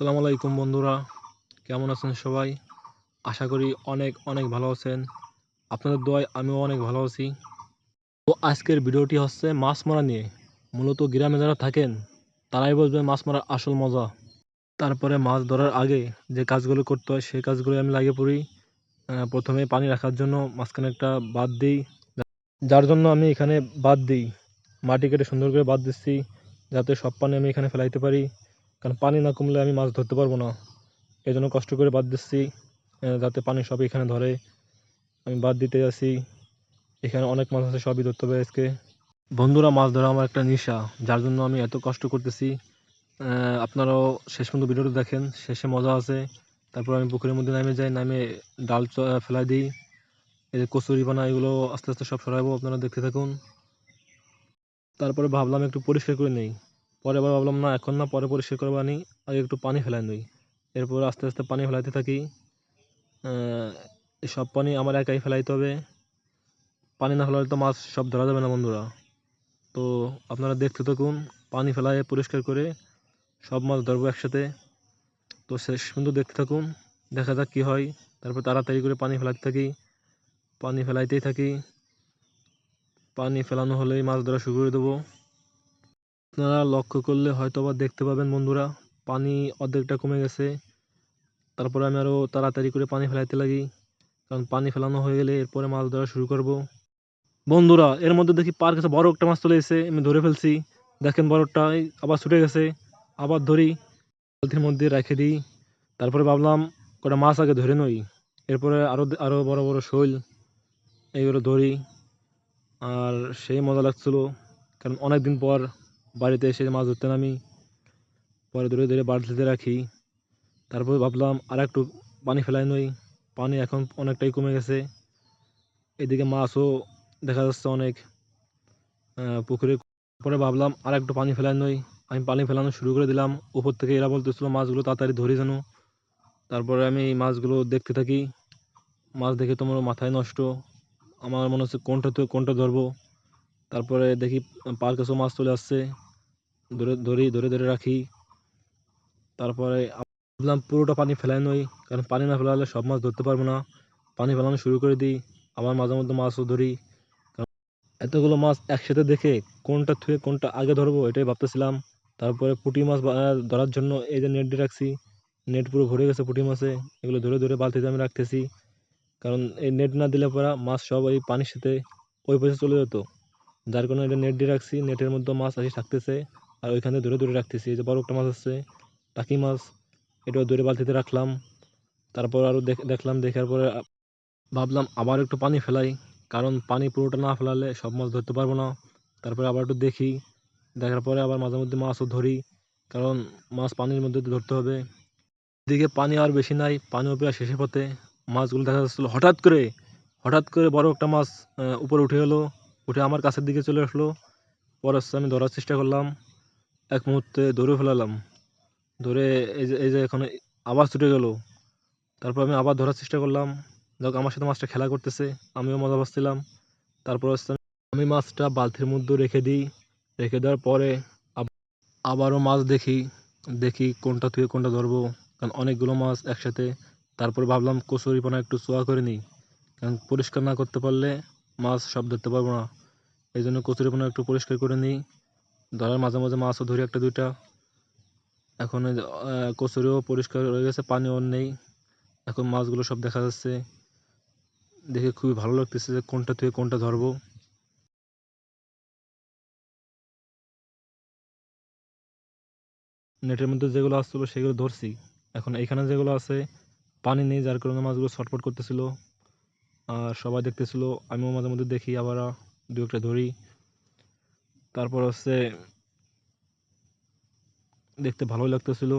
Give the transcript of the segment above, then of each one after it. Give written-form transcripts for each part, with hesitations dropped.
আসসালামু আলাইকুম বন্ধুরা, কেমন আছেন সবাই? আশা করি অনেক অনেক ভালো আছেন। আপনাদের দোয়ায় আমিও অনেক ভালো আছি। তো আজকের ভিডিওটি হচ্ছে মাছ মারা নিয়ে। মূলত গ্রামে যারা থাকেন তারাই বুঝবেন মাছ মারার আসল মজা। তারপরে মাছ ধরার আগে যে কাজগুলো করতে হয় সেই কাজগুলো আমি লাগিয়ে পড়ি। প্রথমে পানি রাখার জন্য মাঝখানে একটা বাঁধ দিই, যার জন্য আমি এখানে বাঁধ দিই। মাটি কেটে সুন্দর করে বাঁধ দিচ্ছি যাতে সব পানি আমি এখানে ফেলাইতে পারি, কারণ পানি না কমলে আমি মাছ ধরতে পারবো না। এই জন্য কষ্ট করে বাদ দিচ্ছি যাতে পানি সব এখানে ধরে। আমি বাদ দিতে যাচ্ছি, এখানে অনেক মাছ আছে, সবই ধরতে হবে আজকে। বন্ধুরা, মাছ ধরা আমার একটা নেশা, যার জন্য আমি এত কষ্ট করতেছি। আপনারাও শেষ পর্যন্ত ভিডিওটা দেখেন, শেষে মজা আছে। তারপর আমি পুকুরের মধ্যে নামে যাই, নামে ডাল ফেলাই দিই। এই যে কচুরি পানা, এগুলো আস্তে আস্তে সব সরাবো, আপনারা দেখতে থাকুন। তারপরে ভাবলাম একটু পরিষ্কার করে নেই, পরে আবার ভাবলাম না, এখন না, পরে পরিষ্কার করবো, আনি আগে একটু পানি ফেলাই নিই। এরপর আস্তে আস্তে পানি ফেলাইতে থাকি। এই সব পানি আমার একাই ফেলাইতে হবে, পানি না ফেলালে তো মাছ সব ধরা যাবে না বন্ধুরা। তো আপনারা দেখতে থাকুন, পানি ফেলায় পরিষ্কার করে সব মাছ ধরবো একসাথে। তো শেষ পর্যন্ত দেখতে থাকুন, দেখা যাক কী হয়। তারপর তাড়াতাড়ি করে পানি ফেলাতে থাকি, পানি ফেলাইতেই থাকি। পানি ফেলানো হলেই মাছ ধরা শুরু করে দেবো। আপনারা লক্ষ্য করলে হয়তো বা দেখতে পাবেন বন্ধুরা, পানি অর্ধেকটা কমে গেছে। তারপরে আমি আরও তাড়াতাড়ি করে পানি ফেলাইতে লাগি, কারণ পানি ফেলানো হয়ে গেলে এরপরে মাছ ধরা শুরু করব। বন্ধুরা, এর মধ্যে দেখি পার কাছে বড় একটা মাছ চলে এসেছে, আমি ধরে ফেলছি। দেখেন বড়টা আবার ছুটে গেছে, আবার ধরি, বালতির মধ্যে রেখে দিই। তারপরে ভাবলাম কটা মাছ আগে ধরে নই, এরপরে আরও আরও বড় বড় শৈল এইগুলো ধরি। আর সেই মজা লাগছিল, কারণ অনেক দিন পর বাড়িতে এসে মাছ ধরতে নামি। পরে ধরে ধরে বালতিতে রাখি। তারপরে ভাবলাম আর একটু পানি ফেলাই নই, পানি এখন অনেকটাই কমে গেছে। এদিকে মাছও দেখা যাচ্ছে অনেক পুকুরে। পরে ভাবলাম আর একটু পানি ফেলাই নই, আমি পানি ফেলানো শুরু করে দিলাম। উপর থেকে এরা বলতেছিল মাছগুলো তাড়াতাড়ি ধরি যেন। তারপরে আমি মাছগুলো দেখতে থাকি, মাছ দেখে তোমার মাথায় নষ্ট, আমার মনে হচ্ছে কোনটা তো কোনটা ধরবো। তারপরে দেখি পার কাছেও মাছ চলে আসছে, ধরে ধরে রাখি। তারপরে ভাবলাম পুরোটা পানি ফেলাই নই, কারণ পানি না ফেলালে সব মাছ ধরতে পারবো না। পানি ফেলানো শুরু করে দিই, আবার মাঝে মধ্যে মাছও ধরি। এতগুলো মাছ একসাথে দেখে কোনটা থুয়ে কোনটা আগে ধরবো এটাই ভাবতেছিলাম। তারপরে পুঁটি মাছ ধরার জন্য এই যে নেট দিয়ে রাখছি, নেট পুরো ভরে গেছে পুঁটি মাছে। এগুলো ধরে ধরে বালতিতে আমি রাখতেছি, কারণ এই নেট না দিলে পরা মাছ সব এই পানির সাথে ওই পাশে চলে যেত। যার কারণে এটা নেট দিয়ে রাখছি, নেটের মধ্যে মাছ আসি থাকতেছে। আর ওইখানে ধরে ধরে রাখতেছি। এই যে বড় একটা মাছ আছে, টাকি মাছ, এটাও ধরে বালতিতে রাখলাম। তারপর আরও দেখলাম, দেখার পরে ভাবলাম আবার একটু পানি ফেলাই, কারণ পানি পুরোটা না ফেলালে সব মাছ ধরতে পারবো না। তারপরে আবার একটু দেখি, দেখার পরে আবার মাঝে মধ্যে মাছও ধরি, কারণ মাছ পানির মধ্যে ধরতে হবে। এদিকে পানি আর বেশি নাই, পানিও প্রায় শেষে পথে। মাছগুলো দেখা যাচ্ছিল, হঠাৎ করে বড় একটা মাছ উপরে উঠে গেলো, উঠে আমার কাছের দিকে চলে আসলো। পরে হচ্ছে আমি ধরার চেষ্টা করলাম, এক মুহূর্তে ধরে ফেলালাম। ধরে এই যে এখন আবার ছুটে গেল। তারপর আমি আবার ধরার চেষ্টা করলাম, যাক আমার সাথে মাছটা খেলা করতেছে, আমিও মজা পাচ্ছিলাম। তারপর হচ্ছে আমি মাছটা বালতির মধ্যে রেখে দিই। রেখে দেওয়ার পরে আবারও মাছ দেখি, দেখি কোনটা থেকে কোনটা ধরবো, কারণ অনেকগুলো মাছ একসাথে। তারপর ভাবলাম কচুরিপানা একটু চোয়া করে নিই, কারণ পরিষ্কার না করতে পারলে মাছ সব ধরতে পারবো না। এই জন্য কচুরিপানা একটু পরিষ্কার করে নিই, ধরার মাঝে মাঝে মাছও ধরি একটা দুইটা। এখন কচুরিও পরিষ্কার হয়ে গেছে, পানিও নেই, এখন মাছগুলো সব দেখা যাচ্ছে। দেখে খুবই ভালো লাগতেছে যে কোনটা থেকে কোনটা ধরবো। নেটের মধ্যে যেগুলো আসছিলো সেগুলো ধরছি, এখন এখানে যেগুলো আছে পানি নেই, যার কারণে মাছগুলো ছটফট করতেছিল। আর সবাই দেখতেছিল, আমিও মাঝে মধ্যে দেখি, আবার দু একটা ধরি। তারপর হচ্ছে দেখতে ভালোই লাগতেছিল।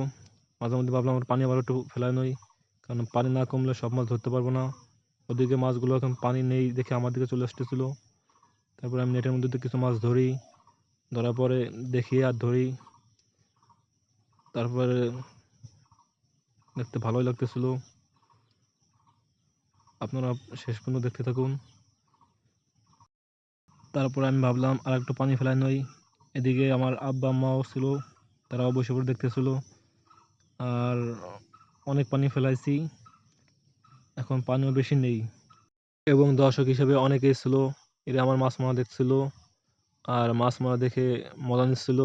মাঝে মধ্যে ভাবলাম আমার পানি আবার একটু ফেলায় নই, কারণ পানি না কমলে সব মাছ ধরতে পারবো না। ওদিকে মাছগুলো এখন পানি নেই দেখে আমার দিকে চলে আসতেছিল। তারপরে আমি নেটের মধ্যে কিছু মাছ ধরি, ধরার পরে দেখি আর ধরি। তারপরে দেখতে ভালোই লাগতেছিল, আপনারা শেষ পর্যন্ত দেখতে থাকুন। তারপরে আমি ভাবলাম আর একটু পানি ফেলাই নই। এদিকে আমার আব্বা আম্মাও ছিল, তারাও বসে বসে দেখতেছিল। আর অনেক পানি ফেলাইছি, এখন পানিও বেশি নেই। এবং দর্শক হিসেবে অনেকেই ছিল, এরা আমার মাছ মারা দেখছিল আর মাছ মারা দেখে মজা নিচ্ছিল।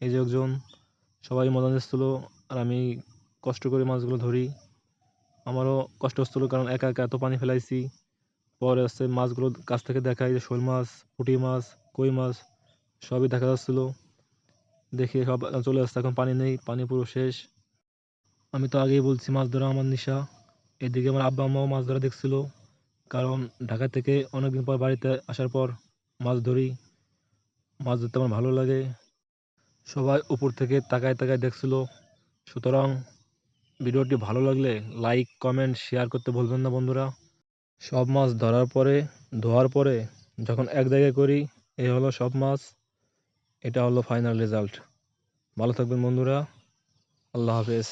এই যে একজন, সবাই মজা নিচ্ছিল আর আমি কষ্ট করে মাছগুলো ধরি। আমারও কষ্ট হচ্ছিল, কারণ একা একা এত পানি ফেলাইছি। পরে হচ্ছে মাছগুলো কাছ থেকে দেখাই যে শোল মাছ, পুঁটি মাছ, কই মাছ সবই দেখা যাচ্ছিল। দেখে সব চলে আসছে, এখন পানি নেই, পানি পুরো শেষ। আমি তো আগেই বলছি মাছ ধরা আমার নেশা। এদিকে আমার আব্বা আম্মাও মাছ ধরা দেখছিল, কারণ ঢাকা থেকে অনেকদিন পর বাড়িতে আসার পর মাছ ধরি। মাছ ধরতে আমার ভালো লাগে। সবাই উপর থেকে তাকায় তাকায় দেখছিল। সুতরাং ভিডিওটি ভালো লাগলে লাইক, কমেন্ট, শেয়ার করতে ভুলবেন না বন্ধুরা। সব মাছ ধরার পরে, ধোয়ার পরে যখন এক জায়গায় করি, এই হলো সব মাছ। এটা হলো ফাইনাল রেজাল্ট। ভালো থাকবেন বন্ধুরা। আল্লাহ হাফেজ।